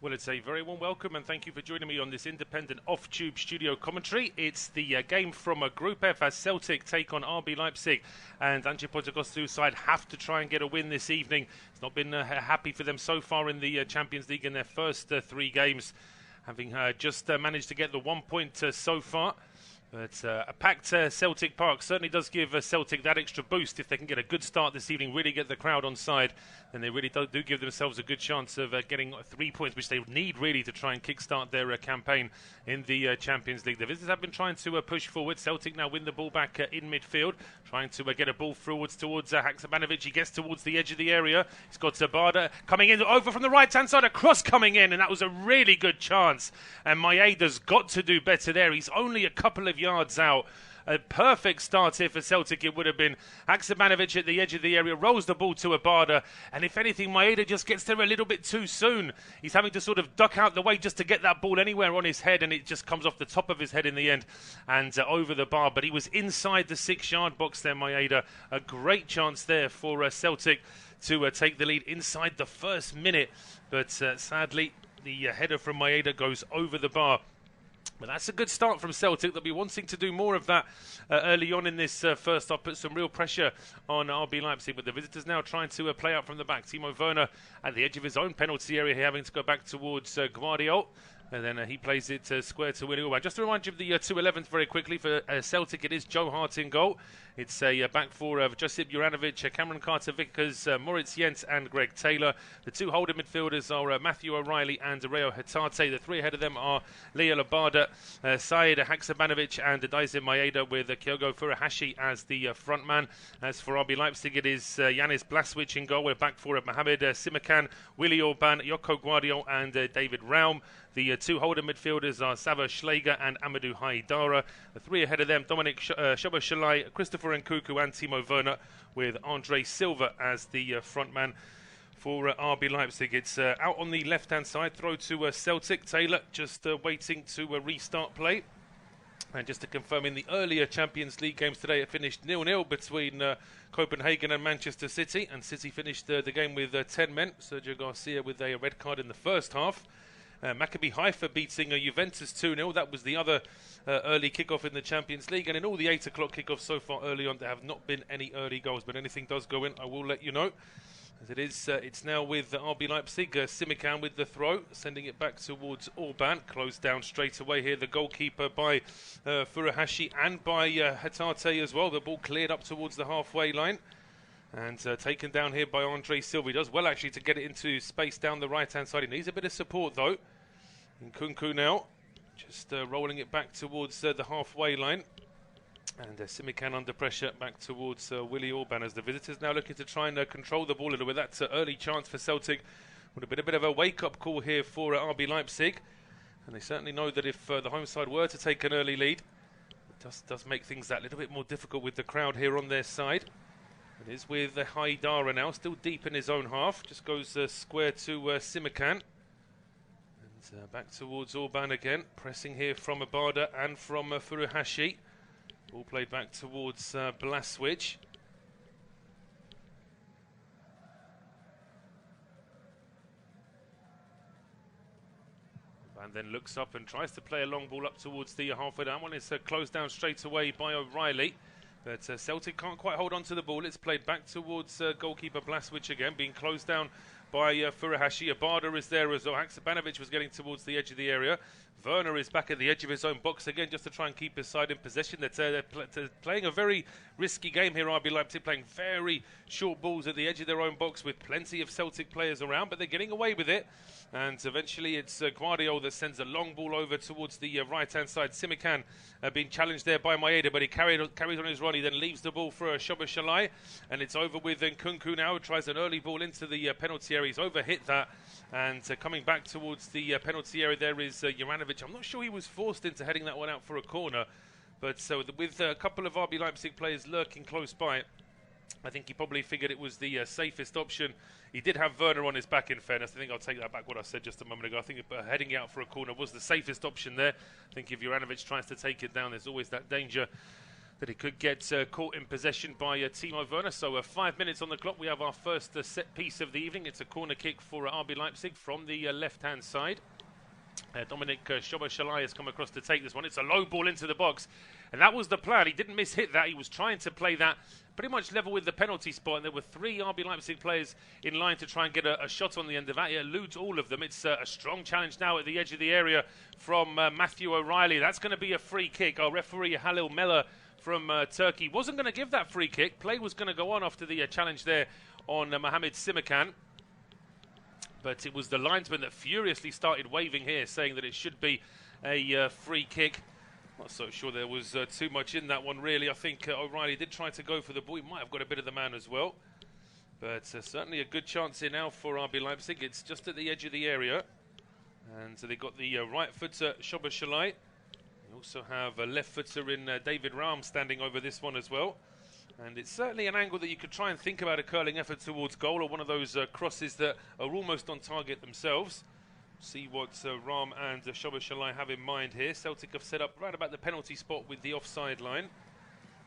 Well, it's a very warm welcome and thank you for joining me on this independent off-tube studio commentary. It's the game from Group F as Celtic take on RB Leipzig, and Ange Postecoglou's side have to try and get a win this evening. It's not been happy for them so far in the Champions League in their first 3 games, having just managed to get the 1 point so far. But a packed Celtic Park certainly does give Celtic that extra boost. If they can get a good start this evening, really get the crowd on side, then they really do give themselves a good chance of getting 3 points, which they need really to try and kickstart their campaign in the Champions League. The visitors have been trying to push forward. Celtic now win the ball back in midfield, trying to get a ball forwards towards Haksabanovic. He gets towards the edge of the area. He's got Maeda coming in over from the right-hand side, a cross coming in, and that was a really good chance. And Maeda's got to do better there. He's only a couple of yards out. A perfect start here for Celtic it would have been. Haksabanovic at the edge of the area rolls the ball to Maeda, and if anything, Maeda just gets there a little bit too soon. He's having to sort of duck out the way just to get that ball anywhere on his head, and it just comes off the top of his head in the end and over the bar. But he was inside the 6-yard box there, Maeda. A great chance there for Celtic to take the lead inside the first minute, but sadly the header from Maeda goes over the bar. But that's a good start from Celtic. They'll be wanting to do more of that early on in this first half, put some real pressure on RB Leipzig. But the visitors now trying to play out from the back. Timo Werner at the edge of his own penalty area here, having to go back towards Guardiola. And then he plays it square to Willie Orban. Just to remind you of the 2-11th very quickly for Celtic, it is Joe Hart in goal. It's a back four of Josip Juranovic, Cameron Carter-Vickers, Moritz Jens and Greg Taylor. The 2 holding midfielders are Matthew O'Reilly and Reo Hatate. The 3 ahead of them are Leo Labada, Said Haksabanovic and Daezen Maeda, with Kyogo Furuhashi as the front man. As for RB Leipzig, it is Yanis Blaswich in goal, with back four of Mohamed Simakan, Willie Orban, Joko Guardiola and David Raum. The 2 holding midfielders are Sava Schleger and Amadou Haidara. The 3 ahead of them, Dominic Szoboszlai, Christopher Nkunku and Timo Werner, with Andre Silva as the front man for RB Leipzig. It's out on the left-hand side, throw to Celtic. Taylor just waiting to restart play. And just to confirm, in the earlier Champions League games today, it finished 0-0 between Copenhagen and Manchester City. And City finished the game with 10 men. Sergio Garcia with a red card in the first half. Maccabi Haifa beating Juventus 2-0. That was the other early kickoff in the Champions League. And in all the 8 o'clock kickoffs so far early on, there have not been any early goals. But anything does go in, I will let you know. As it is, it's now with RB Leipzig. Simakan with the throw, sending it back towards Orban. Closed down straight away here. The goalkeeper by Furuhashi and by Hatate as well. The ball cleared up towards the halfway line. And taken down here by Andre Silva. He does well actually to get it into space down the right-hand side. He needs a bit of support though. Nkunku now just rolling it back towards the halfway line. And Simakan under pressure back towards Willie Orban, as the visitors now looking to try and control the ball a little bit. That's an early chance for Celtic. Would have been a bit of a wake-up call here for RB Leipzig. And they certainly know that if the home side were to take an early lead, it does make things that little bit more difficult with the crowd here on their side. It is with Haidara now, still deep in his own half. Just goes square to Simakan. And back towards Orban again. Pressing here from Maeda and from Furuhashi. Ball played back towards Blaswich. And then looks up and tries to play a long ball up towards the halfway down. One is closed down straight away by O'Reilly. But Celtic can't quite hold on to the ball. It's played back towards goalkeeper Blaswich again, being closed down by Furuhashi. Maeda is there as well. Haksabanovic was getting towards the edge of the area. Werner is back at the edge of his own box again, just to try and keep his side in possession. They're playing a very risky game here, RB Leipzig, playing very short balls at the edge of their own box with plenty of Celtic players around, but they're getting away with it. And eventually it's Guardiola that sends a long ball over towards the right-hand side. Simakan being challenged there by Maeda, but he carries on his run. He then leaves the ball for Szoboszlai, and it's over with Nkunku now. Tries an early ball into the penalty area. He's overhit that, and coming back towards the penalty area there is Juranovic. I'm not sure he was forced into heading that one out for a corner, but with a couple of RB Leipzig players lurking close by, I think he probably figured it was the safest option. He did have Werner on his back, in fairness. I think I'll take that back, what I said just a moment ago. I think heading out for a corner was the safest option there. I think if Juranovic tries to take it down, there's always that danger that he could get caught in possession by Timo Werner. So 5 minutes on the clock. We have our first set piece of the evening. It's a corner kick for RB Leipzig from the left-hand side. Dominic Szoboszlai has come across to take this one. It's a low ball into the box, and that was the plan. He didn't miss-hit that. He was trying to play that pretty much level with the penalty spot, and there were 3 RB Leipzig players in line to try and get a shot on the end of that. He eludes all of them. It's a strong challenge now at the edge of the area from Matthew O'Reilly. That's going to be a free kick. Our referee, Halil Meller from Turkey, wasn't going to give that free kick. Play was going to go on after the challenge there on Mohamed Simakan. But it was the linesman that furiously started waving here, saying that it should be a free kick. Not so sure there was too much in that one, really. I think O'Reilly did try to go for the ball. He might have got a bit of the man as well. But certainly a good chance here now for RB Leipzig. It's just at the edge of the area. And so they got the right footer, Szoboszlai. They also have a left footer in David Raum standing over this one as well. And it's certainly an angle that you could try and think about a curling effort towards goal, or one of those crosses that are almost on target themselves. See what Raum and Szoboszlai have in mind here. Celtic have set up right about the penalty spot with the offside line.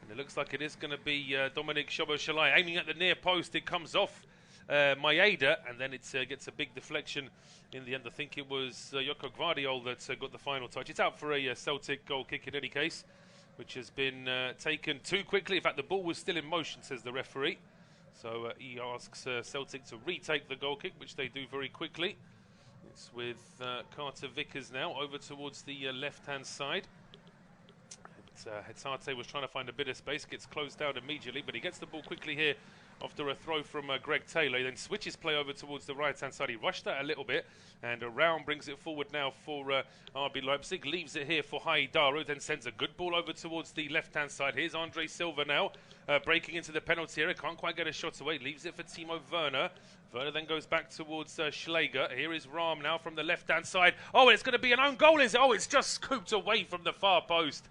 And it looks like it is going to be Dominic Szoboszlai aiming at the near post. It comes off Maeda, and then it gets a big deflection in the end. I think it was Joko Gvardiol that got the final touch. It's out for a Celtic goal kick in any case, which has been taken too quickly. In fact, the ball was still in motion, says the referee. So he asks Celtic to retake the goal kick, which they do very quickly. It's with Carter Vickers now over towards the left-hand side. Hetate was trying to find a bit of space, gets closed out immediately, but he gets the ball quickly here after a throw from Greg Taylor. He then switches play over towards the right-hand side. He rushed that a little bit, and Raum brings it forward now for RB Leipzig. Leaves it here for Haidara, then sends a good ball over towards the left-hand side. Here's Andre Silva now, breaking into the penalty area. Can't quite get a shot away. Leaves it for Timo Werner. Werner then goes back towards Schläger. Here is Raum now from the left-hand side. Oh, it's going to be an own goal, is it? Oh, it's just scooped away from the far post.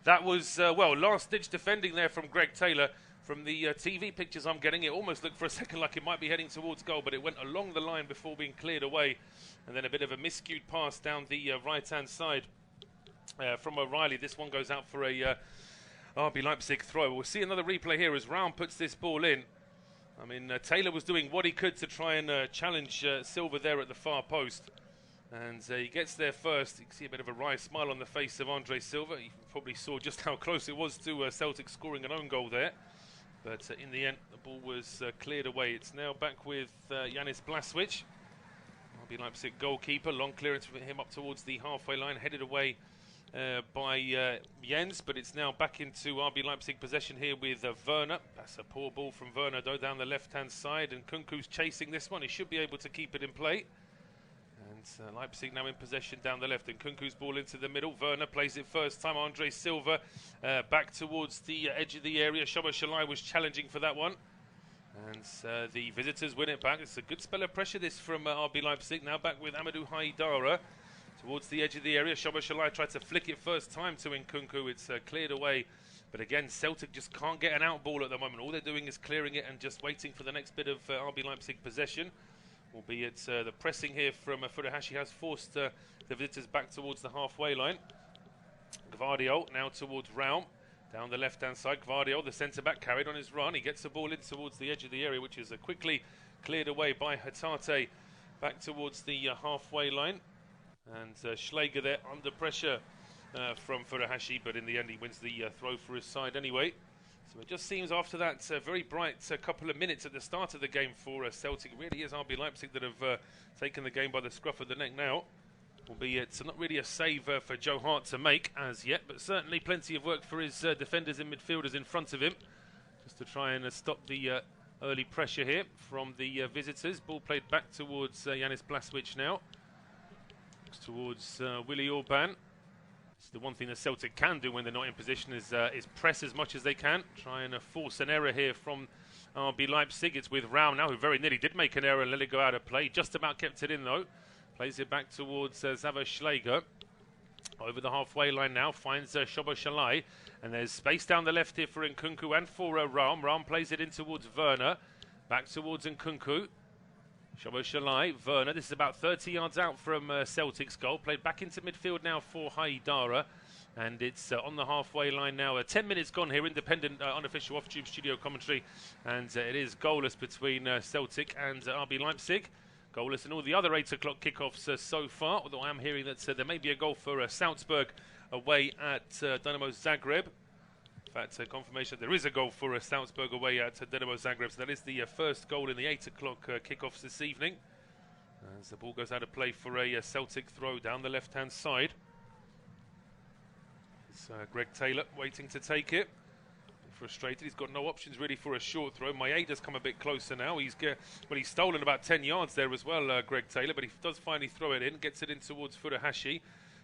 That was, well, last-ditch defending there from Greg Taylor. From the TV pictures I'm getting, it almost looked for a second like it might be heading towards goal, but it went along the line before being cleared away. And then a bit of a miscued pass down the right-hand side from O'Reilly. This one goes out for a RB Leipzig throw. We'll see another replay here as Raum puts this ball in. I mean, Taylor was doing what he could to try and challenge Silva there at the far post. And he gets there first. You can see a bit of a wry smile on the face of Andre Silva. He probably saw just how close it was to Celtic scoring an own goal there. But in the end, the ball was cleared away. It's now back with Janis Blaswich, RB Leipzig goalkeeper. Long clearance from him up towards the halfway line, headed away by Jens. But it's now back into RB Leipzig possession here with Werner. That's a poor ball from Werner, though, down the left-hand side. And Kunku's chasing this one. He should be able to keep it in play. And Leipzig now in possession down the left, and Kunku's ball into the middle. Werner plays it first time. Andre Silva back towards the edge of the area. Szoboszlai was challenging for that one, and the visitors win it back. It's a good spell of pressure this from RB Leipzig. Now back with Amadou Haidara towards the edge of the area. Szoboszlai tried to flick it first time to Nkunku. It's cleared away, but again Celtic just can't get an out ball at the moment. All they're doing is clearing it and just waiting for the next bit of RB Leipzig possession. Albeit the pressing here from Furuhashi has forced the visitors back towards the halfway line. Gvardiol now towards Raum. Down the left-hand side, Gvardiol, the centre-back, carried on his run. He gets the ball in towards the edge of the area, which is quickly cleared away by Hetate back towards the halfway line. And Schläger there under pressure from Furuhashi, but in the end he wins the throw for his side anyway. So it just seems after that very bright couple of minutes at the start of the game for Celtic, it really is RB Leipzig that have taken the game by the scruff of the neck now. Albeit it's not really a save for Joe Hart to make as yet, but certainly plenty of work for his defenders and midfielders in front of him, just to try and stop the early pressure here from the visitors. Ball played back towards Janis Blaswich now, towards Willi Orban. The one thing that Celtic can do when they're not in position is press as much as they can. Try and force an error here from RB Leipzig. It's with Raum now, who very nearly did make an error and let it go out of play. Just about kept it in, though. Plays it back towards Xaver Schläger. Over the halfway line now, finds Szoboszlai. And there's space down the left here for Nkunku and for Raum. Raum plays it in towards Werner. Back towards Nkunku. Szoboszlai, Werner. This is about 30 yards out from Celtic's goal. Played back into midfield now for Haidara. And it's on the halfway line now. 10 minutes gone here, independent, unofficial off-tube studio commentary. And it is goalless between Celtic and RB Leipzig. Goalless in all the other 8 o'clock kickoffs so far. Although I am hearing that there may be a goal for Salzburg away at Dynamo Zagreb. In fact, confirmation there is a goal for Salzburg away at Dynamo Zagreb. So that is the first goal in the 8 o'clock kickoffs this evening. As the ball goes out of play for a Celtic throw down the left-hand side. It's Greg Taylor waiting to take it. Frustrated, he's got no options really for a short throw. Maeda's come a bit closer now. He's stolen about 10 yards there as well, Greg Taylor, but he does finally throw it in, gets it in towards Furuhashi,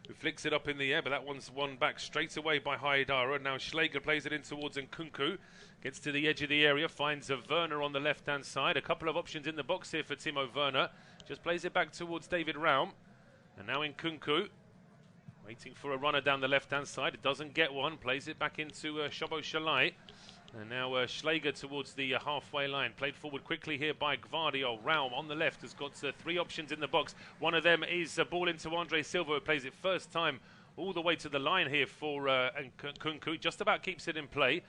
who flicks it up in the air, but that one's won back straight away by Haidara. Now Schläger plays it in towards Nkunku, gets to the edge of the area, finds Werner on the left-hand side. A couple of options in the box here for Timo Werner. Just plays it back towards David Raum, and now Nkunku. Waiting for a runner down the left-hand side. It doesn't get one. Plays it back into Szoboszlai. And now Schläger towards the halfway line. Played forward quickly here by Gvardiol. Raum on the left has got 3 options in the box. One of them is a ball into Andre Silva, who plays it first time all the way to the line here for Nkunku. Just about keeps it in play.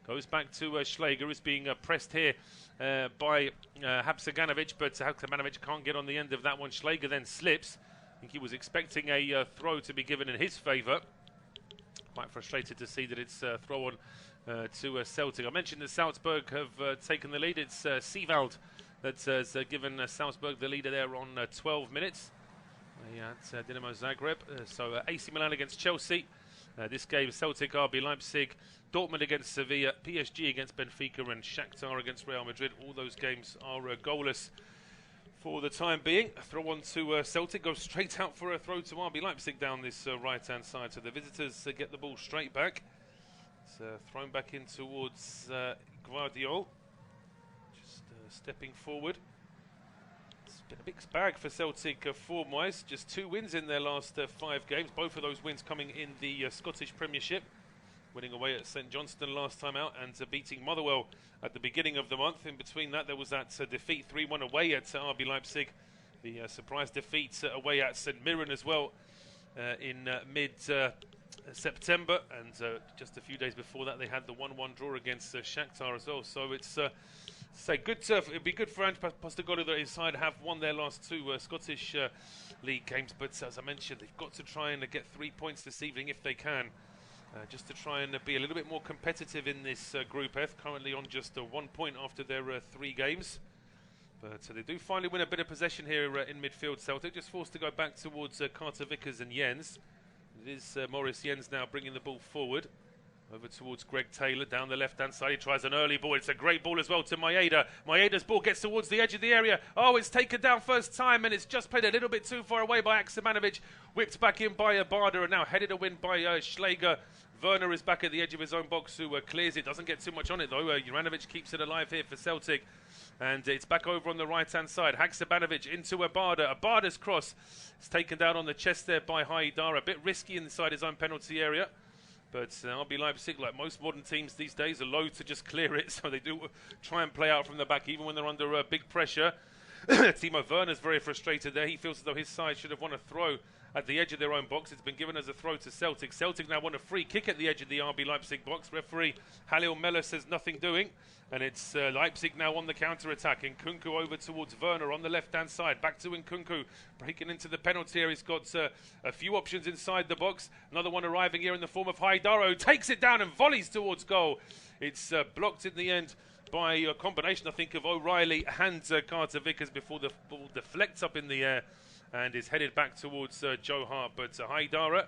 Goes back to Schläger, who's being pressed here by Haksabanovic, but Haksabanovic can't get on the end of that one. Schläger then slips. I think he was expecting a throw to be given in his favour. Quite frustrated to see that it's throw on to Celtic. I mentioned that Salzburg have taken the lead. It's Sievald that has given Salzburg the leader there on 12 minutes at Dynamo Zagreb. So AC Milan against Chelsea. This game, Celtic, RB Leipzig, Dortmund against Sevilla, PSG against Benfica, and Shakhtar against Real Madrid. All those games are goalless for the time being. A throw on to Celtic, goes straight out for a throw to RB Leipzig down this right-hand side. So the visitors get the ball straight back. It's thrown back in towards Gvardiol. Just stepping forward. It's been a mixed bag for Celtic form-wise. Just 2 wins in their last 5 games. Both of those wins coming in the Scottish Premiership. Winning away at St Johnstone last time out and beating Motherwell at the beginning of the month. In between that, there was that defeat 3-1 away at RB Leipzig. The surprise defeat away at St Mirren as well in mid-September. And just a few days before that, they had the 1-1 draw against Shakhtar as well. So it's good. It'd be good for Ange Postecoglou that his side have won their last 2 Scottish League games. But as I mentioned, they've got to try and get 3 points this evening if they can. Just to try and be a little bit more competitive in this Group F, currently on just 1 point after their 3 games. But they do finally win a bit of possession here in midfield. Celtic just forced to go back towards Carter Vickers and Jens. It is Maurice Jens now bringing the ball forward. Over towards Greg Taylor down the left-hand side. He tries an early ball. It's a great ball as well to Maeda. Maeda's ball gets towards the edge of the area. Oh, it's taken down first time, and it's just played a little bit too far away by Haksabanovic. Whipped back in by Barda, and now headed a win by Schläger. Werner is back at the edge of his own box, who clears it. Doesn't get too much on it, though. Juranovic keeps it alive here for Celtic. And it's back over on the right-hand side. Haksabanovic into Barda. Barda's cross is taken down on the chest there by Haidara. A bit risky inside his own penalty area. But RB Leipzig, like most modern teams these days, are loath to just clear it. So they do try and play out from the back, even when they're under big pressure. Timo Werner's very frustrated there. He feels as though his side should have won a throw at the edge of their own box. It's been given as a throw to Celtic. Celtic now want a free kick at the edge of the RB Leipzig box. Referee Halil Meller says nothing doing. And it's Leipzig now on the counter-attack. Nkunku over towards Werner on the left-hand side. Back to Nkunku, breaking into the penalty area. He's got a few options inside the box. Another one arriving here in the form of Haidara, who takes it down and volleys towards goal. It's blocked in the end by a combination, I think, of O'Reilly and Carter Vickers before the ball deflects up in the air and is headed back towards Joe Hart. But Haidara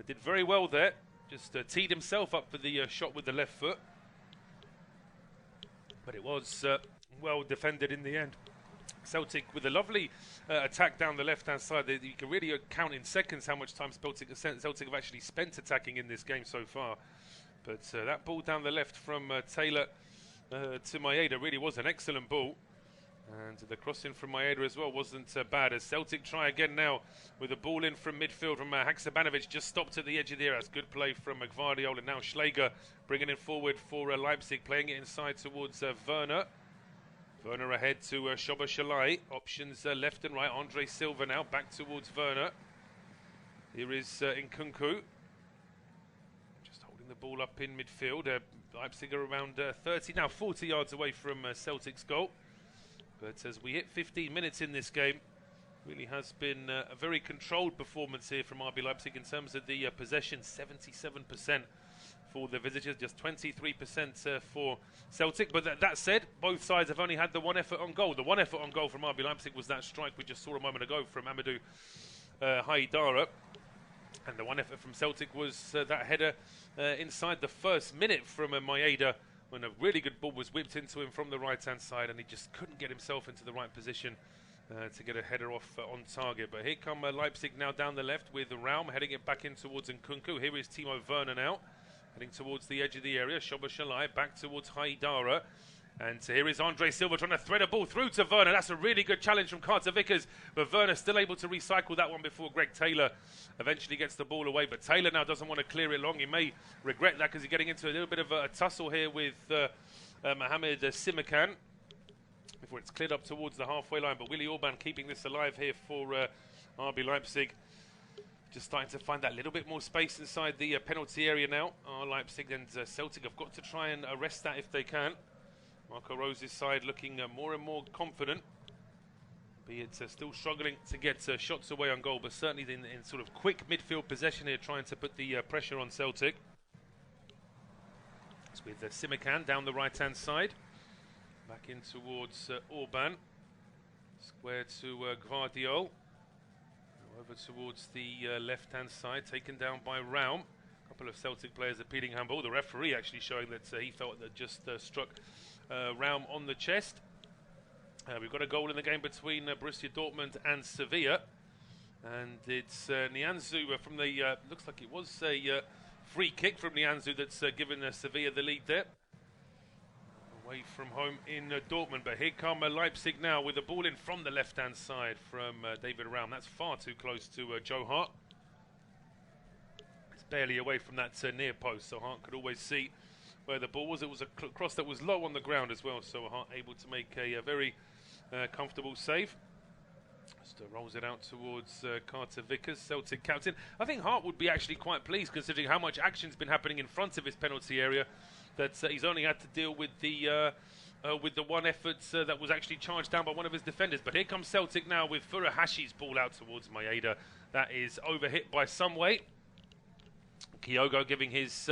did very well there. Just teed himself up for the shot with the left foot. But it was well defended in the end. Celtic with a lovely attack down the left-hand side. You can really count in seconds how much time Celtic have actually spent attacking in this game so far. But that ball down the left from Taylor to Maeda really was an excellent ball. And the crossing from Maeda as well wasn't bad. As Celtic try again now with a ball in from midfield from Haksabanovic, just stopped at the edge of the area. That's good play from Gvardiol, and now Schläger bringing it forward for Leipzig, playing it inside towards Werner. Werner ahead to Szoboszlai. Options left and right. Andre Silva now back towards Werner. Here is Nkunku. bring the ball up in midfield. Leipzig are around 30, now 40 yards away from Celtic's goal. But as we hit 15 minutes in this game, really has been a very controlled performance here from RB Leipzig in terms of the possession. 77% for the visitors, just 23% for Celtic. But that said, both sides have only had the one effort on goal. The one effort on goal from RB Leipzig was that strike we just saw a moment ago from Amadou Haidara. And the one effort from Celtic was that header inside the first minute from Maeda, when a really good ball was whipped into him from the right-hand side, and he just couldn't get himself into the right position to get a header off on target. But here come Leipzig now down the left with Raum heading it back in towards Nkunku. Here is Timo Werner now, heading towards the edge of the area. Szoboszlai back towards Haidara. And here is Andre Silva trying to thread a ball through to Werner. That's a really good challenge from Carter Vickers, but Werner still able to recycle that one before Greg Taylor eventually gets the ball away. But Taylor now doesn't want to clear it long. He may regret that because he's getting into a little bit of a tussle here with Mohamed Simakan before it's cleared up towards the halfway line. But Willi Orban keeping this alive here for RB Leipzig. Just starting to find that little bit more space inside the penalty area now. Leipzig and Celtic have got to try and arrest that if they can. Marco Rose's side looking more and more confident, be it still struggling to get shots away on goal, but certainly in sort of quick midfield possession here, trying to put the pressure on Celtic. It's with Simakan down the right-hand side, back in towards Orban, square to Gvardiol, over towards the left-hand side, taken down by Raum. A couple of Celtic players appealing handball. The referee actually showing that he felt that just struck Raum on the chest. We've got a goal in the game between Borussia Dortmund and Sevilla, and it's Nianzou from the looks like it was a free kick from Nianzou that's given Sevilla the lead there, away from home in Dortmund. But here come Leipzig now with the ball in from the left hand side from David Raum. That's far too close to Joe Hart. It's barely away from that near post, so Hart could always see where the ball was. It was a cross that was low on the ground as well, so Hart able to make a very comfortable save. Just rolls it out towards Carter Vickers, Celtic captain. I think Hart would be actually quite pleased, considering how much action's been happening in front of his penalty area, that he's only had to deal with the one effort that was actually charged down by one of his defenders. But here comes Celtic now with Furuhashi's ball out towards Maeda. That is overhit by some weight. Kyogo giving his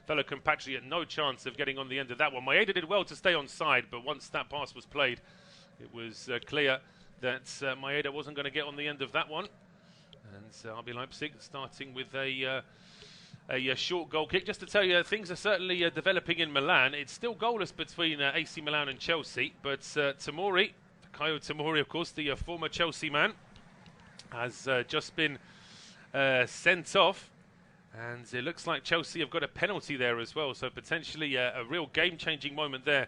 fellow compatriot no chance of getting on the end of that one. Maeda did well to stay on side, but once that pass was played, it was clear that Maeda wasn't going to get on the end of that one. And RB Leipzig starting with a short goal kick. Just to tell you, things are certainly developing in Milan. It's still goalless between AC Milan and Chelsea, but Tomori, Kayo Tomori, of course, the former Chelsea man, has just been sent off. And it looks like Chelsea have got a penalty there as well, so potentially a real game-changing moment there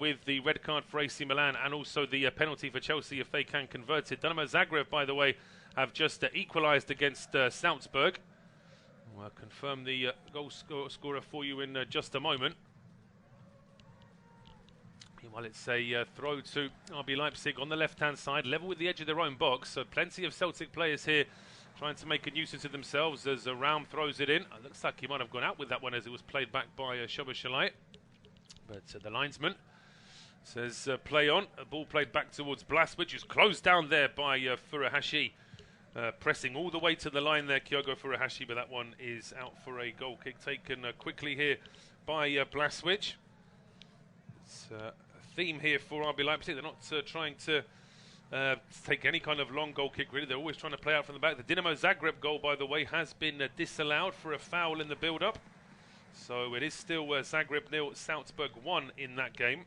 with the red card for AC Milan and also the penalty for Chelsea if they can convert it. Dinamo Zagreb, by the way, have just equalised against Salzburg. I'll confirm the goal scorer for you in just a moment. Meanwhile, it's a throw to RB Leipzig on the left-hand side, level with the edge of their own box, so plenty of Celtic players here trying to make a nuisance of themselves as Raum throws it in. It looks like he might have gone out with that one as it was played back by Szoboszlai. But the linesman says play on. A ball played back towards Blaswich, who's closed down there by Furuhashi. Pressing all the way to the line there, Kyogo Furuhashi, but that one is out for a goal kick taken quickly here by Blaswich. It's a theme here for RB Leipzig. They're not trying to take any kind of long goal kick, really. They're always trying to play out from the back. The Dinamo Zagreb goal, by the way, has been disallowed for a foul in the build-up. So it is still Zagreb 0, Salzburg 1 in that game.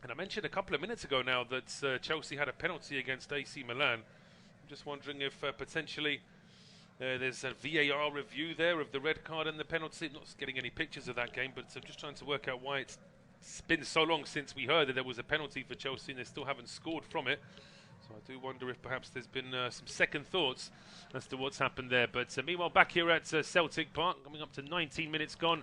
And I mentioned a couple of minutes ago now that Chelsea had a penalty against AC Milan. I'm just wondering if potentially there's a VAR review there of the red card and the penalty. I'm not getting any pictures of that game, but I'm just trying to work out why it's been so long since we heard that there was a penalty for Chelsea and they still haven't scored from it. So I do wonder if perhaps there's been some second thoughts as to what's happened there. But meanwhile, back here at Celtic Park, coming up to 19 minutes gone.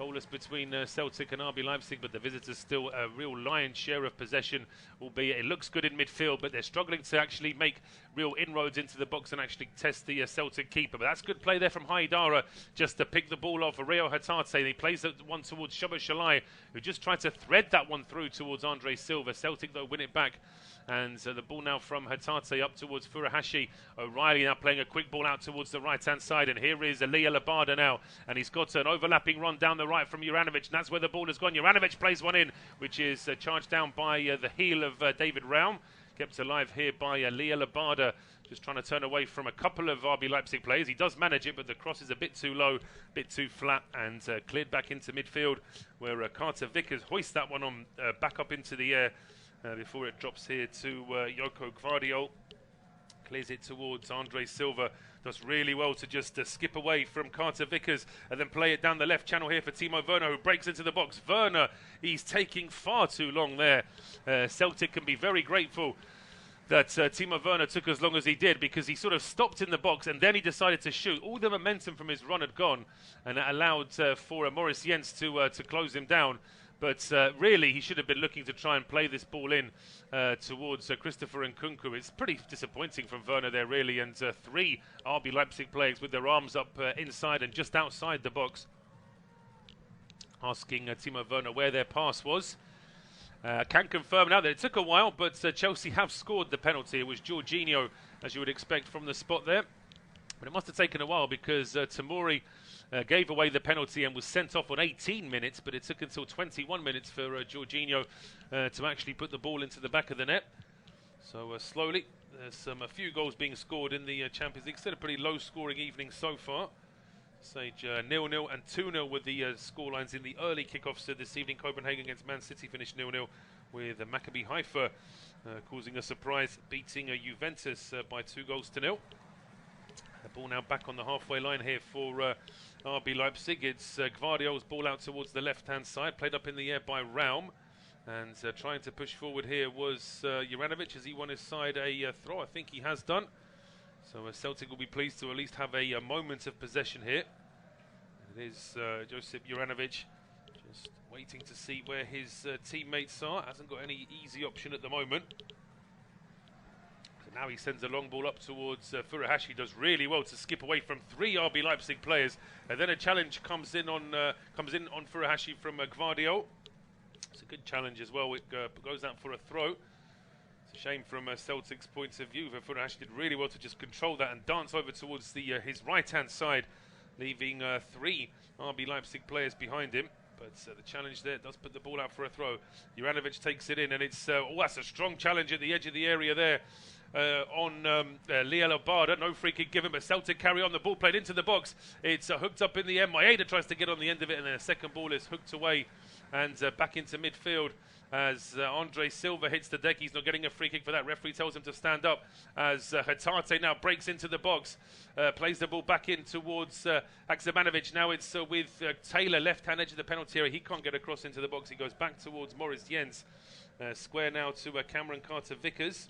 Goalless between Celtic and RB Leipzig, but the visitors still a real lion's share of possession, albeit it looks good in midfield, but they're struggling to actually make real inroads into the box and actually test the Celtic keeper. But that's good play there from Haidara, just to pick the ball off Rio Hatate. He plays that one towards Szoboszlai, who just tried to thread that one through towards Andre Silva. Celtic, though, win it back. And the ball now from Hatate up towards Furuhashi. O'Reilly now playing a quick ball out towards the right-hand side. And here is Leia Labada now. And he's got an overlapping run down the right from Juranovic. And that's where the ball has gone. Juranovic plays one in, which is charged down by the heel of David Raum. Kept alive here by Leia Labada. Just trying to turn away from a couple of RB Leipzig players. He does manage it, but the cross is a bit too low, a bit too flat, and cleared back into midfield, where Carter Vickers hoists that one on back up into the air. Before it drops here to Yoko Gvardiol. Clears it towards Andre Silva. Does really well to just skip away from Carter Vickers and then play it down the left channel here for Timo Werner, who breaks into the box. Werner, he's taking far too long there. Celtic can be very grateful that Timo Werner took as long as he did, because he sort of stopped in the box and then he decided to shoot. All the momentum from his run had gone, and that allowed for Maurice Jens to close him down. But really, he should have been looking to try and play this ball in towards Christopher Nkunku. It's pretty disappointing from Werner there, really. And 3 RB Leipzig players with their arms up inside and just outside the box, asking Timo Werner where their pass was. Can confirm now that it took a while, but Chelsea have scored the penalty. It was Jorginho, as you would expect from the spot there. But it must have taken a while, because Tamori gave away the penalty and was sent off on 18 minutes, but it took until 21 minutes for Jorginho to actually put the ball into the back of the net. So slowly, there's a few goals being scored in the Champions League. Still a pretty low-scoring evening so far. Sage 0-0 and 2-0 with the scorelines in the early kickoffs this evening. Copenhagen against Man City finished 0-0, with Maccabi Haifa causing a surprise, beating Juventus by 2-0. The ball now back on the halfway line here for RB Leipzig. It's Gvardiol's ball out towards the left-hand side, played up in the air by Raum. And trying to push forward here was Juranovic, as he won his side a throw. I think he has done. So Celtic will be pleased to at least have a moment of possession here. It is Josip Juranovic just waiting to see where his teammates are. Hasn't got any easy option at the moment. So now he sends a long ball up towards Furuhashi. Does really well to skip away from 3 RB Leipzig players. And then a challenge comes in on Furuhashi from Gvardiol. It's a good challenge as well. It goes out for a throw. It's a shame from Celtic's point of view. Furuhashi did really well to just control that and dance over towards the his right-hand side, leaving 3 RB Leipzig players behind him. But the challenge there does put the ball out for a throw. Juranovic takes it in, and it's that's a strong challenge at the edge of the area there on Leia Labada. No free kick given, but Celtic carry on. The ball played into the box. It's hooked up in the end. Maeda tries to get on the end of it, and then a second ball is hooked away and back into midfield as Andre Silva hits the deck. He's not getting a free kick for that. Referee tells him to stand up as Hatate now breaks into the box, plays the ball back in towards Haksabanovic. Now it's with Taylor, left-hand edge of the penalty area. He can't get across into the box. He goes back towards Maurice Jens. Square now to Cameron Carter-Vickers.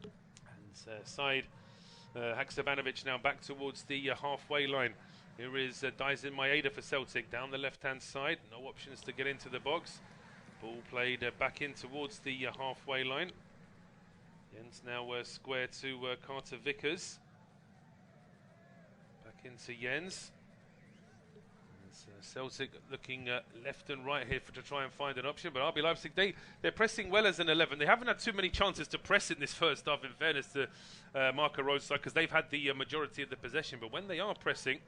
And side Haksabanovic now back towards the halfway line. Here is Daezen Maeda for Celtic down the left-hand side. No options to get into the box. Ball played back in towards the halfway line. Jens now square to Carter Vickers. Back into Jens. Celtic looking left and right here to try and find an option, but RB Leipzig, they're pressing well as an 11. They haven't had too many chances to press in this first half, in fairness to Marco Rosa, because they've had the majority of the possession. But when they are pressing,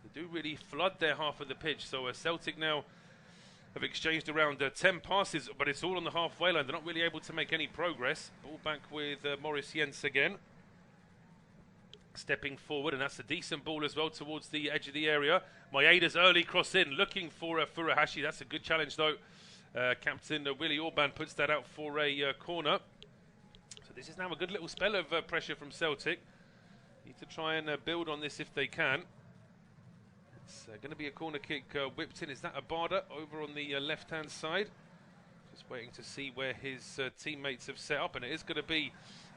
they do really flood their half of the pitch. So Celtic now have exchanged around 10 passes, but it's all on the halfway line. They're not really able to make any progress. Ball back with Maurice Jens again. Stepping forward, and that's a decent ball as well towards the edge of the area. Maeda's early cross in, looking for Furuhashi. That's a good challenge though. Captain Willy Orban puts that out for a corner. So this is now a good little spell of pressure from Celtic. Need to try and build on this if they can. It's going to be a corner kick whipped in. Is that Abada over on the left-hand side? Just waiting to see where his teammates have set up, and it is going to be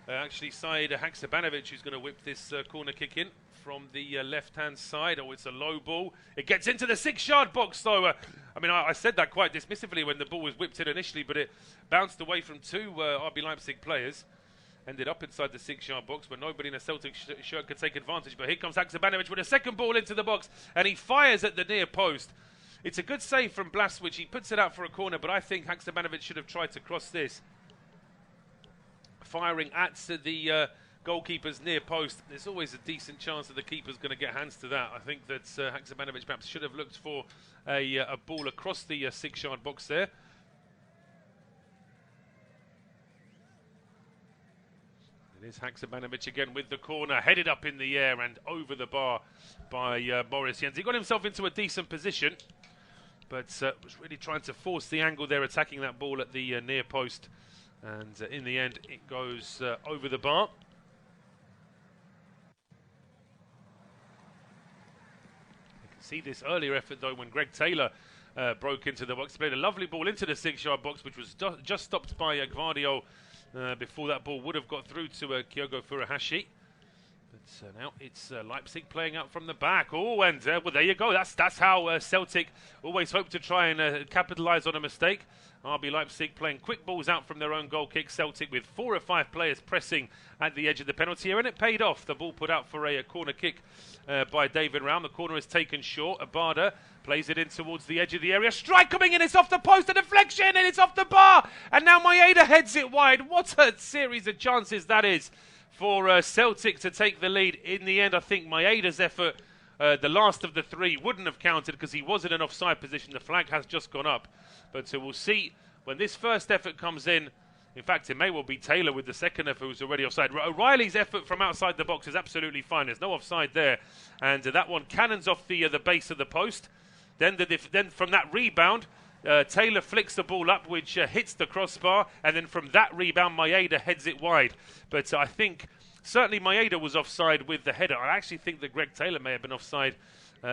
Actually side Haksabanovic, who's going to whip this corner kick in from the left-hand side. Oh, it's a low ball. It gets into the 6-yard box, though. I mean, I said that quite dismissively when the ball was whipped in initially, but it bounced away from two RB Leipzig players. Ended up inside the 6-yard box, but nobody in a Celtic shirt could take advantage. But here comes Haksabanovic with a second ball into the box, and he fires at the near post. It's a good save from Blaswich. He puts it out for a corner, but I think Haksabanovic should have tried to cross this. Firing at the goalkeeper's near post. There's always a decent chance that the keeper's going to get hands to that. I think that Haksabanovic perhaps should have looked for a ball across the 6-yard box there. It is Haksabanovic again with the corner, headed up in the air and over the bar by Maurice Jens. He got himself into a decent position, but was really trying to force the angle there, attacking that ball at the near post. And in the end, it goes over the bar. You can see this earlier effort, though, when Greg Taylor broke into the box. He played a lovely ball into the 6-yard box, which was just stopped by Gvardiol before that ball would have got through to Kyogo Furuhashi. But now it's Leipzig playing out from the back. Oh, and well, there you go. That's how Celtic always hope to try and capitalise on a mistake. RB Leipzig playing quick balls out from their own goal kick. Celtic with 4 or 5 players pressing at the edge of the penalty area, and it paid off. The ball put out for a corner kick by David Raum. The corner is taken short. Abada plays it in towards the edge of the area. Strike coming in. It's off the post. A deflection, and it's off the bar. And now Maeda heads it wide. What a series of chances that is for Celtic to take the lead. In the end, I think Maeda's effort, the last of the 3, wouldn't have counted because he was in an offside position. The flag has just gone up. But we'll see when this first effort comes in. In fact, it may well be Taylor with the second effort who's already offside. O'Reilly's effort from outside the box is absolutely fine. There's no offside there. And that one cannons off the base of the post. Then from that rebound, Taylor flicks the ball up, which hits the crossbar. And then from that rebound, Maeda heads it wide. But I think certainly Maeda was offside with the header. I actually think that Greg Taylor may have been offside.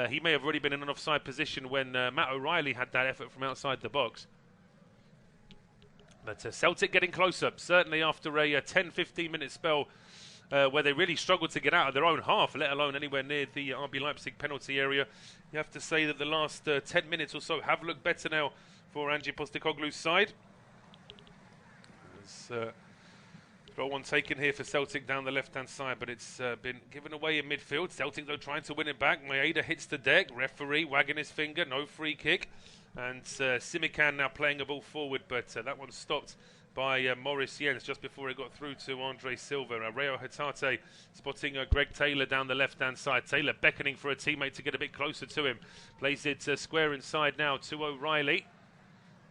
He may have already been in an offside position when Matt O'Reilly had that effort from outside the box. But Celtic getting closer, certainly after a 10-15 minute spell where they really struggled to get out of their own half, let alone anywhere near the RB Leipzig penalty area. You have to say that the last 10 minutes or so have looked better now for Ange Postecoglou's side. There's throw one taken here for Celtic down the left-hand side, but it's been given away in midfield. Celtic, though, trying to win it back. Maeda hits the deck. Referee wagging his finger. No free kick. And Simikan now playing a ball forward, but that one stopped by Maurice Jens just before it got through to Andre Silva. Reo Hatate spotting Greg Taylor down the left-hand side. Taylor beckoning for a teammate to get a bit closer to him. Plays it square inside now to O'Reilly.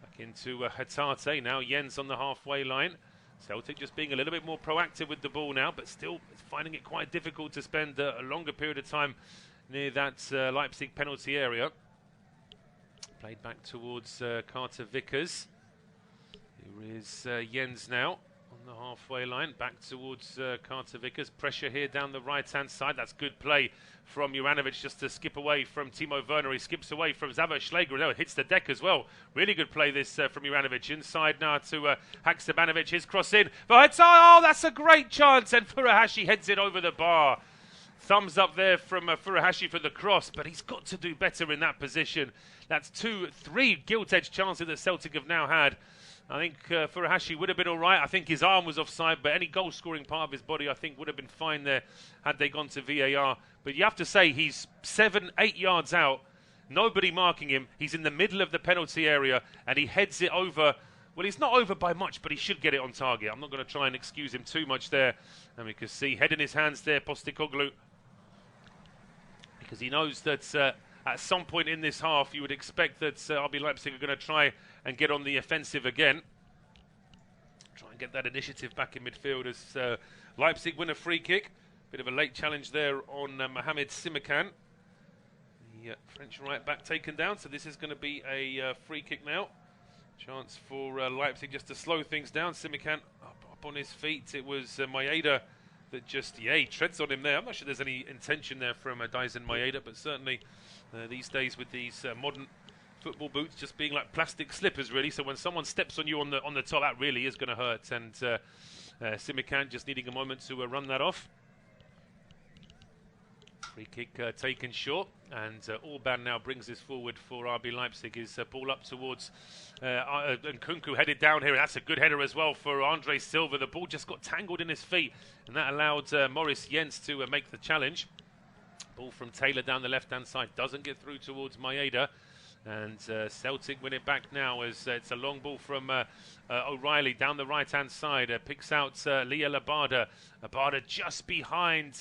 Back into Hatate now. Jens on the halfway line. Celtic just being a little bit more proactive with the ball now, but still finding it quite difficult to spend a longer period of time near that Leipzig penalty area. Played back towards Carter Vickers. Here is Jens now on the halfway line, back towards Carter Vickers. Pressure here down the right-hand side. That's good play from Juranovic just to skip away from Timo Werner. He skips away from Xaver Schlegel. No, it hits the deck as well. Really good play this from Juranovic. Inside now to Haksabanovic. His cross in. Oh, that's a great chance. And Furuhashi heads it over the bar. Thumbs up there from Furuhashi for the cross, but he's got to do better in that position. That's 2-3 gilt-edged chances that Celtic have now had. I think Furuhashi would have been all right. I think his arm was offside, but any goal-scoring part of his body, I think, would have been fine there had they gone to VAR. But you have to say he's 7-8 yards out, nobody marking him. He's in the middle of the penalty area, and he heads it over. Well, he's not over by much, but he should get it on target. I'm not going to try and excuse him too much there. And we can see head in his hands there, Postecoglou, because he knows that at some point in this half, you would expect that RB Leipzig are going to try and get on the offensive again. Try and get that initiative back in midfield as Leipzig win a free kick. Bit of a late challenge there on Mohamed Simikan. The French right back taken down, so this is going to be a free kick now. Chance for Leipzig just to slow things down. Simikan up on his feet. It was Maeda that just, he treads on him there. I'm not sure there's any intention there from Daezen Maeda, but certainly these days with these modern football boots just being like plastic slippers, really. So when someone steps on you on the top, that really is going to hurt. And Simikan just needing a moment to run that off. Free kick taken short, and Orban now brings this forward for RB Leipzig. His ball up towards and Nkunku headed down here, and that's a good header as well for Andre Silva. The ball just got tangled in his feet, and that allowed Maurice Jens to make the challenge. Ball from Taylor down the left-hand side, doesn't get through towards Maeda. And Celtic win it back now as it's a long ball from O'Reilly down the right-hand side. Picks out Leah Labada. Labada just behind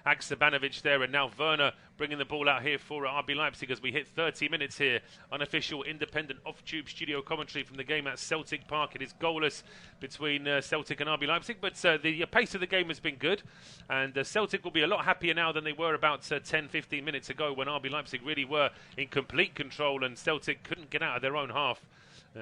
Haksabanovic there. And now Werner bringing the ball out here for RB Leipzig as we hit 30 minutes here. Unofficial independent off-tube studio commentary from the game at Celtic Park. It is goalless between Celtic and RB Leipzig, but the pace of the game has been good. And Celtic will be a lot happier now than they were about 10-15 minutes ago when RB Leipzig really were in complete control and Celtic couldn't get out of their own half.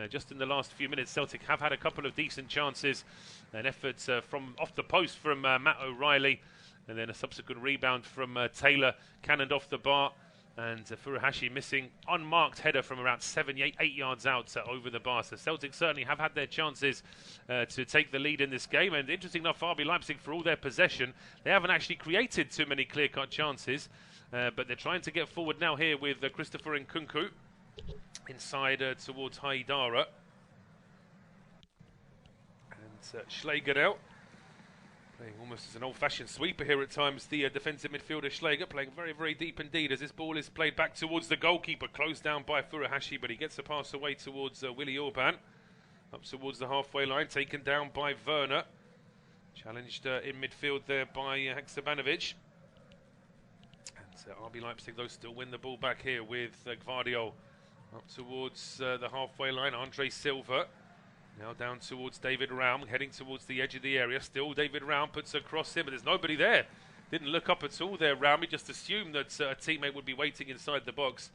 Just in the last few minutes, Celtic have had a couple of decent chances. An effort from off the post from Matt O'Reilly, and then a subsequent rebound from Taylor, cannoned off the bar, and Furuhashi missing unmarked header from around 7-8 yards out over the bar. So Celtic certainly have had their chances to take the lead in this game, and interesting enough, RB Leipzig, for all their possession, they haven't actually created too many clear-cut chances, but they're trying to get forward now here with Christopher Nkunku inside towards Haidara. And Schläger now, playing almost as an old-fashioned sweeper here at times. The defensive midfielder Schläger playing very, very deep indeed as this ball is played back towards the goalkeeper, closed down by Furuhashi, but he gets a pass away towards Willy Orban. Up towards the halfway line, taken down by Werner. Challenged in midfield there by Haksabanovic. And RB Leipzig, though, still win the ball back here with Gvardiol. Up towards the halfway line, Andre Silva. Now down towards David Raum, heading towards the edge of the area. Still David Raum puts across him, but there's nobody there. Didn't look up at all there, Raum. He just assumed that a teammate would be waiting inside the box.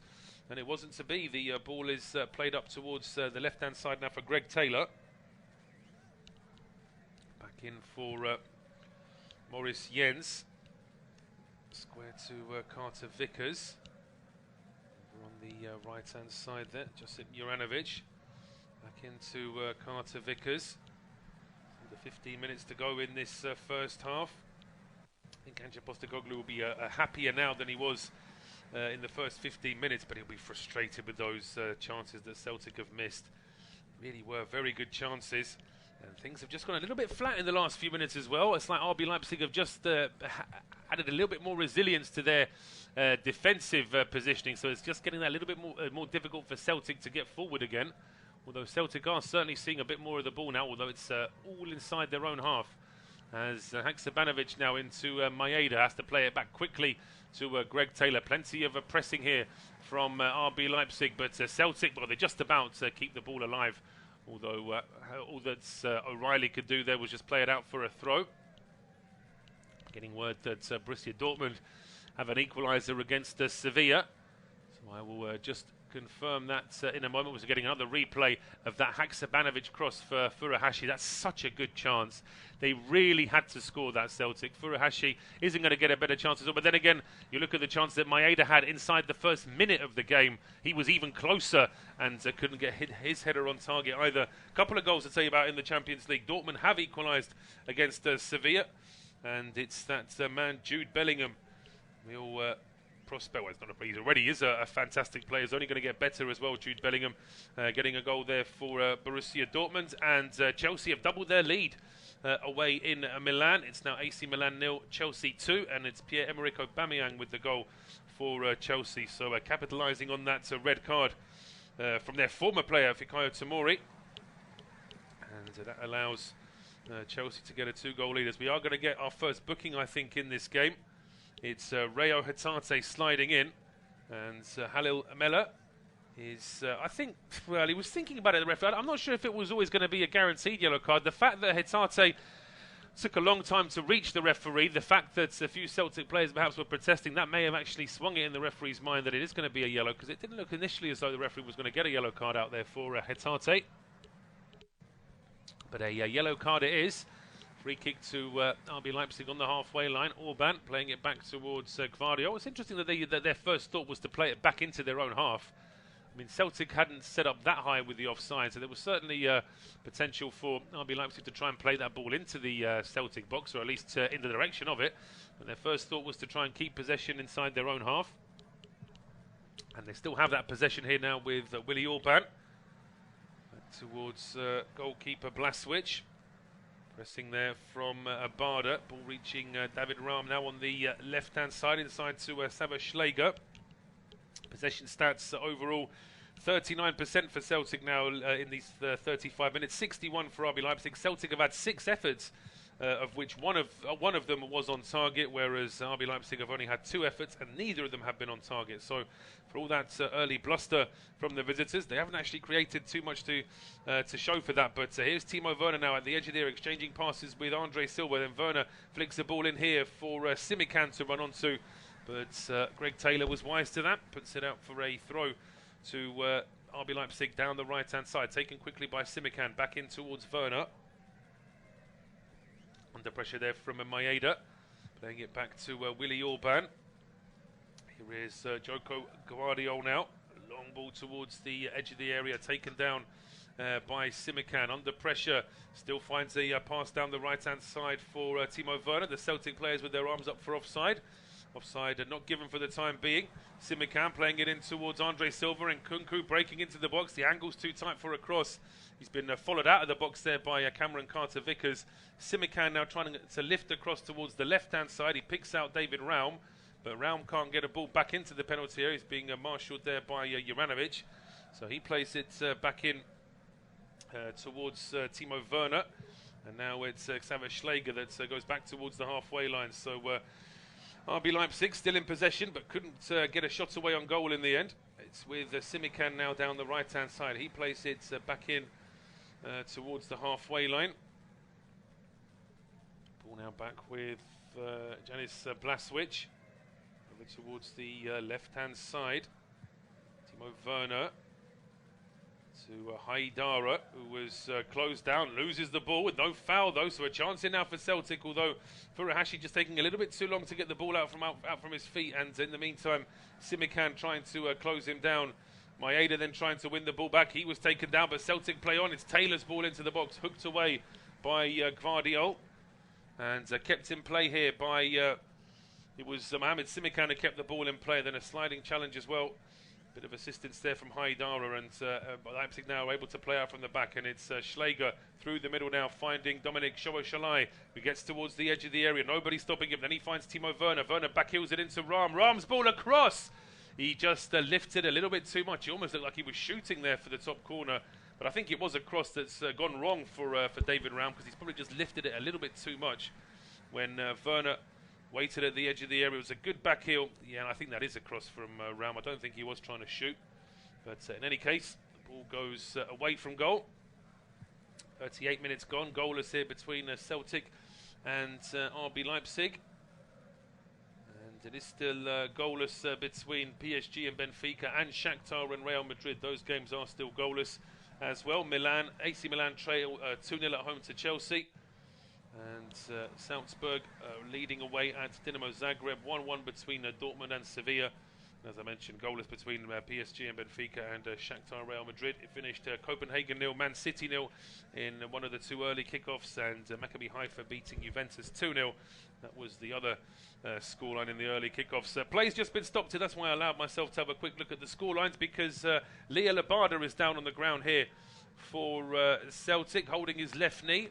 And it wasn't to be. The ball is played up towards the left-hand side now for Greg Taylor. Back in for Maurice Jens. Square to Carter Vickers. On the right-hand side there, Josip Juranovic. Back into Carter Vickers. Under 15 minutes to go in this first half. I think Ange Postecoglou will be happier now than he was in the first 15 minutes, but he'll be frustrated with those chances that Celtic have missed. Really were very good chances. And things have just gone a little bit flat in the last few minutes as well. It's like RB Leipzig have just added a little bit more resilience to their defensive positioning, so it's just getting that a little bit more difficult for Celtic to get forward again. Although Celtic are certainly seeing a bit more of the ball now, although it's all inside their own half. As Haksabanovic now into Maeda, has to play it back quickly to Greg Taylor. Plenty of pressing here from RB Leipzig, but Celtic, well, they just about keep the ball alive. Although all that O'Reilly could do there was just play it out for a throw. Getting word that Borussia Dortmund have an equaliser against Sevilla. So I will just confirm that in a moment. We're getting another replay of that Haksabanovic cross for Furuhashi. That's such a good chance. They really had to score that, Celtic. Furuhashi isn't going to get a better chance at all. But then again, you look at the chance that Maeda had inside the first minute of the game. He was even closer and couldn't get his header on target either. A couple of goals to tell you about in the Champions League. Dortmund have equalised against Sevilla. And it's that man, Jude Bellingham. Real prospect. Well, it's not he already is a fantastic player. He's only going to get better as well, Jude Bellingham. Getting a goal there for Borussia Dortmund. And Chelsea have doubled their lead away in Milan. It's now AC Milan 0, Chelsea 2. And it's Pierre-Emerick Aubameyang with the goal for Chelsea. So capitalising on that red card from their former player, Fikayo Tomori. And that allows Chelsea to get a 2-goal lead, as we are going to get our first booking, I think, in this game. It's Rayo Hatate sliding in, and Halil Mela is, I think, well, he was thinking about it, the referee. I'm not sure if it was always going to be a guaranteed yellow card. The fact that Hatate took a long time to reach the referee, the fact that a few Celtic players perhaps were protesting, that may have actually swung it in the referee's mind that it is going to be a yellow, because it didn't look initially as though the referee was going to get a yellow card out there for Hatate. But a yellow card it is. Free kick to RB Leipzig on the halfway line. Orban playing it back towards Gvardiol. It's interesting that their first thought was to play it back into their own half. I mean, Celtic hadn't set up that high with the offside, so there was certainly potential for RB Leipzig to try and play that ball into the Celtic box, or at least in the direction of it. But their first thought was to try and keep possession inside their own half. And they still have that possession here now with Willi Orban. Towards goalkeeper Blaswich. Pressing there from Abada. Ball reaching David Raum now on the left-hand side, inside to Sava Schläger. Possession stats overall 39% for Celtic now in these 35 minutes, 61 for RB Leipzig. Celtic have had 6 efforts, of which one of them was on target, whereas RB Leipzig have only had 2 efforts, and neither of them have been on target. So, for all that early bluster from the visitors, they haven't actually created too much to show for that. But here's Timo Werner now at the edge of the area, exchanging passes with Andre Silva. Then Werner flicks the ball in here for Simikan to run onto. But Greg Taylor was wise to that, puts it out for a throw to RB Leipzig down the right-hand side, taken quickly by Simikan, back in towards Werner. Under pressure there from Maeda, playing it back to Willi Orban. Here is Joko Guardiol now, long ball towards the edge of the area, taken down by Simikan. Under pressure, still finds a pass down the right-hand side for Timo Werner. The Celtic players with their arms up for offside. Offside not given for the time being. Simikan playing it in towards Andre Silva, and Kunku breaking into the box. The angle's too tight for a cross. He's been followed out of the box there by Cameron Carter-Vickers. Simikan now trying to lift across towards the left-hand side. He picks out David Raum, but Raum can't get a ball back into the penalty area. He's being marshalled there by Juranovic. So he plays it back in towards Timo Werner. And now it's Xaver Schläger that goes back towards the halfway line. So RB Leipzig still in possession, but couldn't get a shot away on goal in the end. It's with Simikan now down the right-hand side. He plays it back in towards the halfway line. Ball now back with Janis Blaswich. Over towards the left-hand side. Timo Werner to Haidara, who was closed down, loses the ball with no foul though, so a chance in now for Celtic, although Furuhashi just taking a little bit too long to get the ball out from his feet, and in the meantime Simikan trying to close him down. Maeda then trying to win the ball back. He was taken down, but Celtic play on. It's Taylor's ball into the box, hooked away by Guardiol, and kept in play here by it was Mohamed Simikan who kept the ball in play. Then a sliding challenge as well. Bit of assistance there from Haidara, and Leipzig now able to play out from the back, and it's Schläger through the middle now, finding Dominic Szoboszlai, who gets towards the edge of the area. Nobody stopping him. Then he finds Timo Werner. Werner backheels it into Raum. Raum's ball across. He just lifted a little bit too much. He almost looked like he was shooting there for the top corner, but I think it was a cross that's gone wrong for David Raum, because he's probably just lifted it a little bit too much when Werner waited at the edge of the area. It was a good back heel. Yeah, and I think that is a cross from Raum. I don't think he was trying to shoot. But in any case, the ball goes away from goal. 38 minutes gone. Goalless here between Celtic and RB Leipzig. And it is still goalless between PSG and Benfica, and Shakhtar and Real Madrid. Those games are still goalless as well. AC Milan trail 2-0 at home to Chelsea. And Salzburg leading away at Dinamo Zagreb, 1-1 between Dortmund and Sevilla. As I mentioned, goalless between PSG and Benfica, and Shakhtar Real Madrid. It finished Copenhagen 0, Man City 0 in one of the 2 early kickoffs, and Maccabi Haifa beating Juventus 2-0. That was the other scoreline in the early kickoffs. Play's just been stopped here. That's why I allowed myself to have a quick look at the scorelines, because Lea Labada is down on the ground here for Celtic, holding his left knee.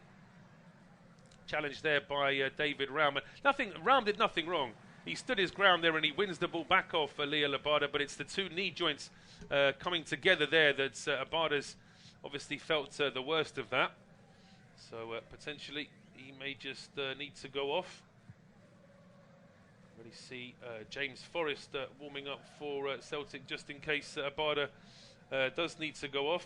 Challenged there by David Raum. Raum did nothing wrong. He stood his ground there, and he wins the ball back off Lea Labada, but it's the 2 knee joints coming together there that Abada's obviously felt the worst of that. So potentially he may just need to go off. Already see James Forrest warming up for Celtic, just in case Abada does need to go off.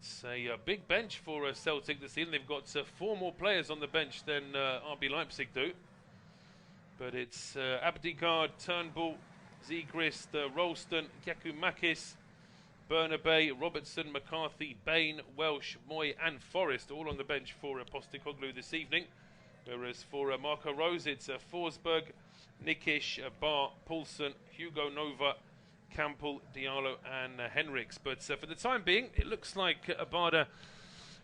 It's a big bench for Celtic this season. They've got 4 more players on the bench than RB Leipzig do. But it's Abdigard, Turnbull, Zegrist, Rolston, Giacomakis, Bernabe, Robertson, McCarthy, Bain, Welsh, Moy and Forrest, all on the bench for Postecoglou this evening. Whereas for Marco Rose, it's Forsberg, Nikic, Bar, Poulsen, Hugo Nova Campbell, Diallo and Henriks. But for the time being, it looks like Abada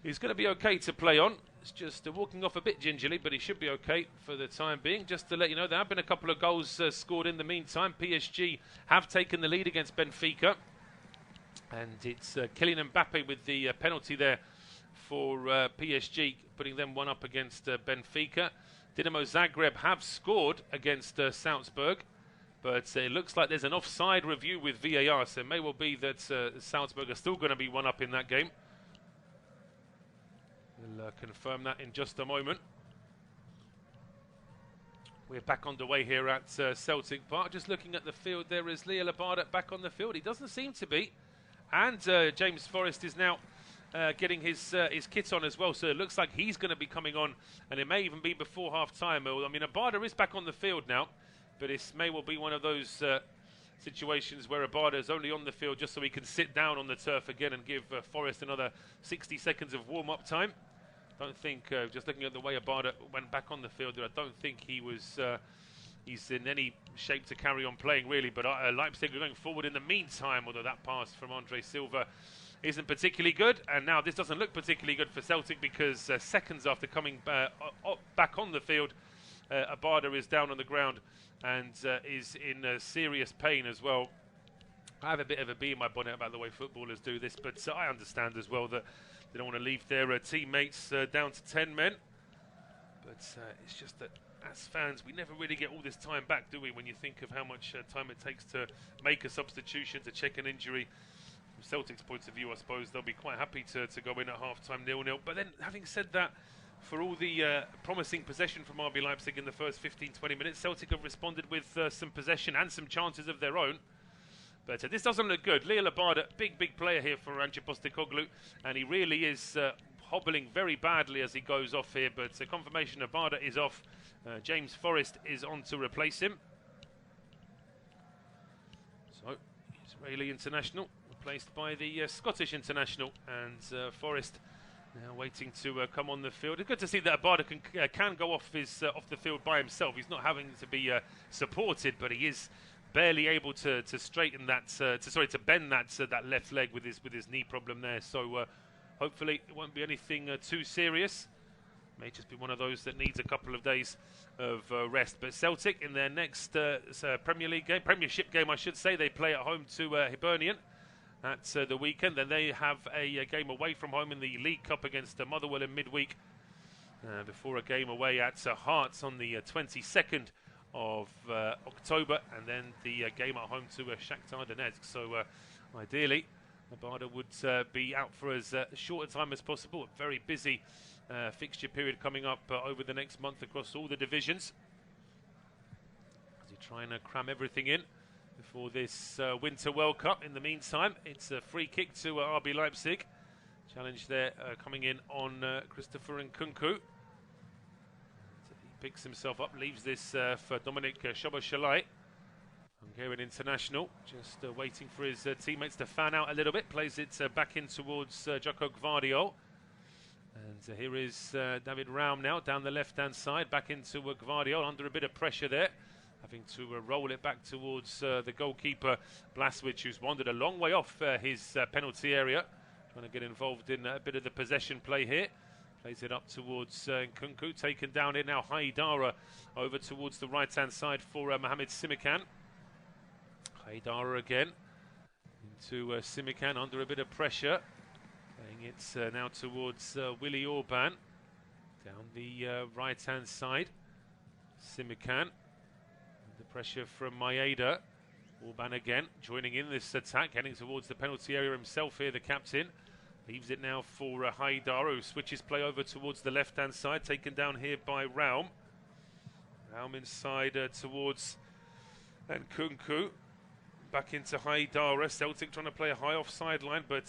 is going to be okay to play on. It's just walking off a bit gingerly, but he should be okay for the time being. Just to let you know, there have been a couple of goals scored in the meantime. PSG have taken the lead against Benfica. And it's Kylian Mbappe with the penalty there for PSG, putting them one up against Benfica. Dinamo Zagreb have scored against Salzburg, but it looks like there's an offside review with VAR, so it may well be that Salzburg are still going to be one up in that game. We'll confirm that in just a moment. We're back underway here at Celtic Park. Just looking at the field, there is Liel Abada back on the field. He doesn't seem to be. And James Forrest is now getting his kit on as well, so it looks like he's going to be coming on, and it may even be before half-time. I mean, Abada is back on the field now, but it may well be one of those situations where Abada is only on the field just so he can sit down on the turf again and give Forrest another 60 seconds of warm-up time. Don't think, just looking at the way Abada went back on the field, I don't think he was... he's in any shape to carry on playing, really. But Leipzig are going forward in the meantime, although that pass from Andre Silva isn't particularly good. And now this doesn't look particularly good for Celtic, because seconds after coming back on the field, Abada is down on the ground and is in serious pain as well. I have a bit of a bee in my bonnet about the way footballers do this, but I understand as well that they don't want to leave their teammates down to 10 men. But it's just that as fans, we never really get all this time back, do we? When you think of how much time it takes to make a substitution, to check an injury. From Celtic's point of view, I suppose they'll be quite happy to go in at half-time 0-0. But then, having said that, for all the promising possession from RB Leipzig in the first 15-20 minutes, Celtic have responded with some possession and some chances of their own. But this doesn't look good. Liel Abada, big player here for Ange Postecoglou, and he really is hobbling very badly as he goes off here. But confirmation Abada is off. James Forrest is on to replace him. So, Israeli international replaced by the Scottish international, and Forrest now waiting to come on the field. It's good to see that Abada can go off the field by himself. He's not having to be supported, but he is barely able to straighten that, to bend that left leg with his knee problem there. So hopefully it won't be anything too serious. May just be one of those that needs a couple of days of rest. But Celtic, in their next Premiership game, I should say, they play at home to Hibernian at the weekend. Then they have a game away from home in the League Cup against Motherwell in midweek, before a game away at Hearts on the 22nd of October, and then the game at home to Shakhtar Donetsk. So ideally, Abada would be out for as short a time as possible. A very busy fixture period coming up over the next month across all the divisions, as you try and cram everything in before this Winter World Cup. In the meantime, it's a free kick to RB Leipzig. Challenge there coming in on Christopher Nkunku. Picks himself up, leaves this for Dominik Szoboszlai, Hungarian international, just waiting for his teammates to fan out a little bit. Plays it back in towards Joko Gvardiol. And here is David Raum now, down the left-hand side, back into Gvardiol, under a bit of pressure there, having to roll it back towards the goalkeeper, Blaswich, who's wandered a long way off his penalty area, trying to get involved in a bit of the possession play here. Plays it up towards Nkunku, taken down here now. Haidara over towards the right-hand side for Mohamed Simikan. Haidara again into Simikan, under a bit of pressure. Playing it now towards Willy Orban. Down the right-hand side. Simikan. The pressure from Maeda. Orban again, joining in this attack, heading towards the penalty area himself here, the captain. Leaves it now for Haidara, who switches play over towards the left-hand side, taken down here by Raum. Raum inside towards Nkunku. Back into Haidara. Celtic trying to play a high offside line, but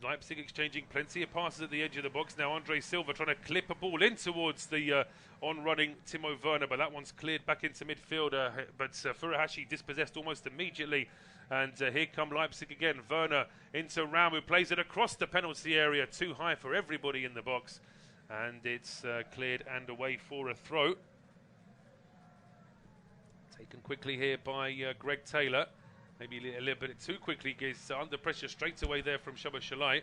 Leipzig exchanging plenty of passes at the edge of the box. Now Andre Silva trying to clip a ball in towards the on-running Timo Werner, but that one's cleared back into midfield. But Furuhashi dispossessed almost immediately. And here come Leipzig again. Werner into Raum, who plays it across the penalty area. Too high for everybody in the box. And it's cleared and away for a throw. Taken quickly here by Greg Taylor. maybe a little bit too quickly. Gets under pressure straight away there from Szoboszlai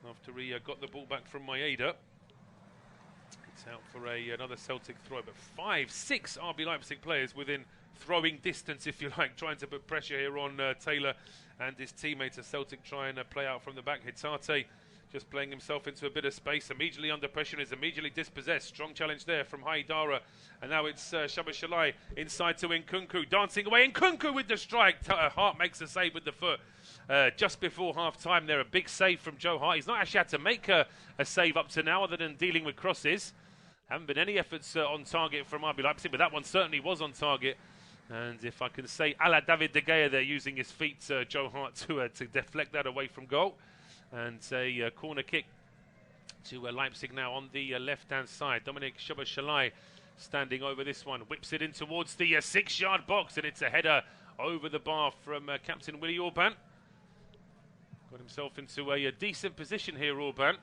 after he got the ball back from Maeda. It's out for another Celtic throw, but 5-6 RB Leipzig players within throwing distance, if you like, trying to put pressure here on Taylor and his teammates as Celtic try and play out from the back. Hatate just playing himself into a bit of space, immediately under pressure, is immediately dispossessed. Strong challenge there from Haidara, and now it's Szoboszlai inside to Nkunku, dancing away. Nkunku with the strike. Hart makes a save with the foot just before half-time there. A big save from Joe Hart. He's not actually had to make a save up to now other than dealing with crosses. Haven't been any efforts on target from RB Leipzig, but that one certainly was on target. And if I can say, a la David De Gea, they're using his feet, Joe Hart, to deflect that away from goal. And a corner kick to Leipzig now on the left-hand side. Dominik Szoboszlai standing over this one, whips it in towards the 6-yard box, and it's a header over the bar from captain Willi Orban. Got himself into a decent position here, Orban,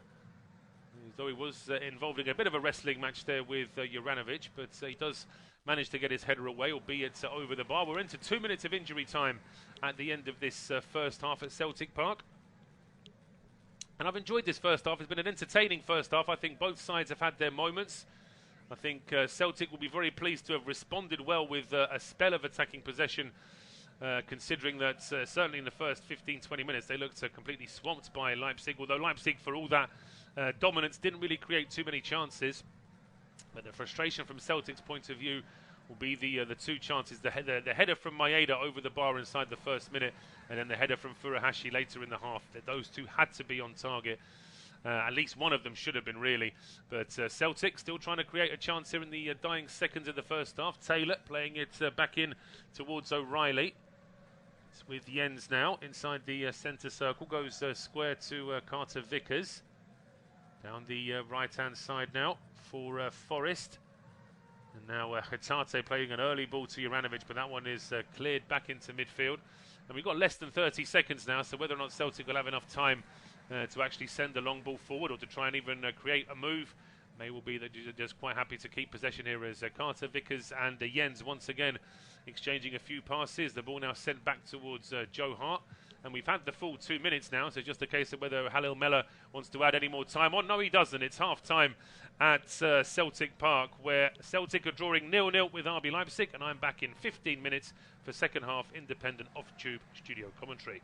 though he was involved in a bit of a wrestling match there with Juranovic, but he does manage to get his header away, albeit over the bar. We're into 2 minutes of injury time at the end of this first half at Celtic Park. And I've enjoyed this first half. It's been an entertaining first half. I think both sides have had their moments. I think Celtic will be very pleased to have responded well with a spell of attacking possession, considering that certainly in the first 15-20 minutes they looked completely swamped by Leipzig, although Leipzig, for all that dominance, didn't really create too many chances. But the frustration from Celtic's point of view will be the two chances. The header from Maeda over the bar inside the first minute, and then the header from Furuhashi later in the half. Those two had to be on target. At least one of them should have been, really. But Celtic still trying to create a chance here in the dying seconds of the first half. Taylor playing it back in towards O'Reilly. It's with Jens now inside the centre circle. Goes square to Carter Vickers. Down the right-hand side now for Forest. And now Hatate playing an early ball to Juranovic, but that one is cleared back into midfield. And we've got less than 30 seconds now, so whether or not Celtic will have enough time to actually send a long ball forward or to try and even create a move may well be that you're just quite happy to keep possession here as Carter, Vickers and Jens once again exchanging a few passes. The ball now sent back towards Joe Hart. And we've had the full 2 minutes now, so just a case of whether Halil Mella wants to add any more time on. No, he doesn't. It's half-time at Celtic Park, where Celtic are drawing 0-0 with RB Leipzig, and I'm back in 15 minutes for second half independent off-tube studio commentary.